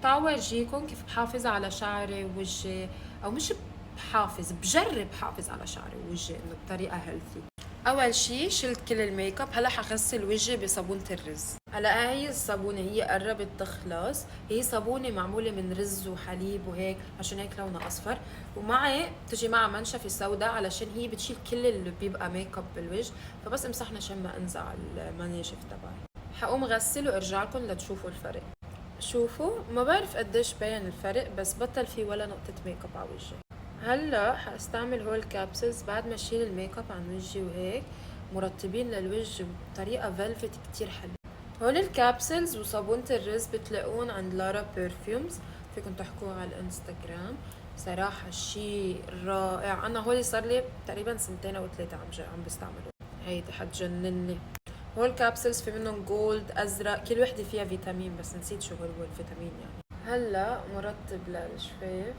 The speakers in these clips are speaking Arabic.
تعالوا اورجيكم كيف بحافظ على شعري ووجهي، او مش بجرب حافظ على شعري ووجهي انه بطريقه هيلثي. اول شي شلت كل الميك اب، هلا حغسل وجهي بصابونة الرز. هلا هي الصابونه هي قربت تخلص، هي صابونه معموله من رز وحليب وهيك، عشان هيك لونها اصفر. ومعي بتجي معها منشفه سوداء علشان هي بتشيل كل اللي بيبقى ميك اب بالوجه، فبس امسحنا عشان ما انزع المناشف تبعي. حقوم غسل وارجع لكم لتشوفوا الفرق. شوفوا، ما بعرف قديش بين الفرق، بس بطل في ولا نقطة ميك اب على وجهي. هلا حاستعمل هول الكابسلز بعد ما اشيل الميك اب عن وجهي وهيك، مرطبين للوجه بطريقة فيلفت كتير حلوة. هول الكابسلز وصابونة الرز بتلاقون عند لارا بيرفيومز، فيكم تحكوا على الانستغرام. صراحة شي رائع، انا هولي صار لي تقريبا سنتين او ثلاثة عم بستعمله. هيدي حتجنني. هول كابسلز في منهم جولد ازرق، كل وحده فيها فيتامين، بس نسيت شو هو الفيتامين يعني. هلا مرطب للشفاف،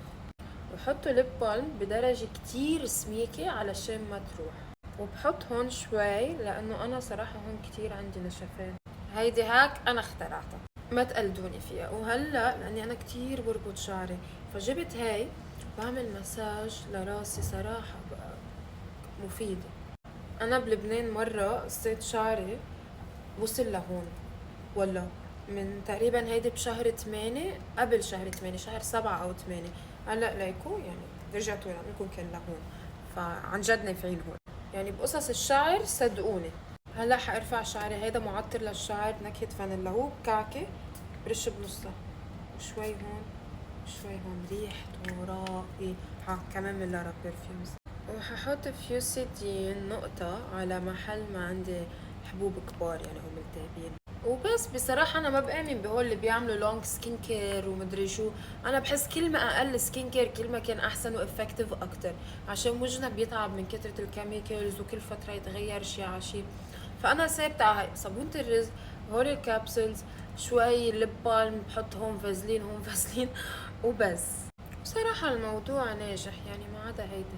وحطوا ليب بالم بدرجه كتير سميكه علشان ما تروح، وبحط هون شوي لانه انا صراحه هون كتير عندي نشفان. هيدي هاك انا اخترعتها، ما تقلدوني فيها. وهلا لاني انا كتير بربط شعري، فجبت هاي بعمل مساج لراسي، صراحه بقى مفيده. انا بلبنان مره قصيت شعري وصل لهون، ولا من تقريبا هيدي بشهر 8، قبل شهر 8، شهر 7 أو 8. هلا ليكو يعني رجعتوا لعمركم كان لهون، فعن جد نافعين هون يعني بقصص الشعر، صدقوني. هلا حارفع شعري، هيدا معطر للشعر نكهة فانيلا، هو كعكة برش بنصها، وشوي هون شوي هون، ريحته رائع. كمان من لارا بيرفيومز. وححط فيوسيتين نقطة على محل ما عندي حبوب كبار يعني او ملتهبين. وبس بصراحة أنا ما بآمن بهول اللي بيعملوا لونج سكين كير ومدري شو. أنا بحس كل ما أقل سكين كير كل ما كان أحسن وإفكتيف أكتر، عشان وجهنا بيتعب من كثرة الكيميكالز وكل فترة يتغير شي على شي. فأنا ثابتة على هاي صابونة الرز، هول الكابسولز، شوي ليب بالم، بحط هون فازلين هون فازلين وبس. بصراحة الموضوع ناجح يعني، ما عدا هيدا.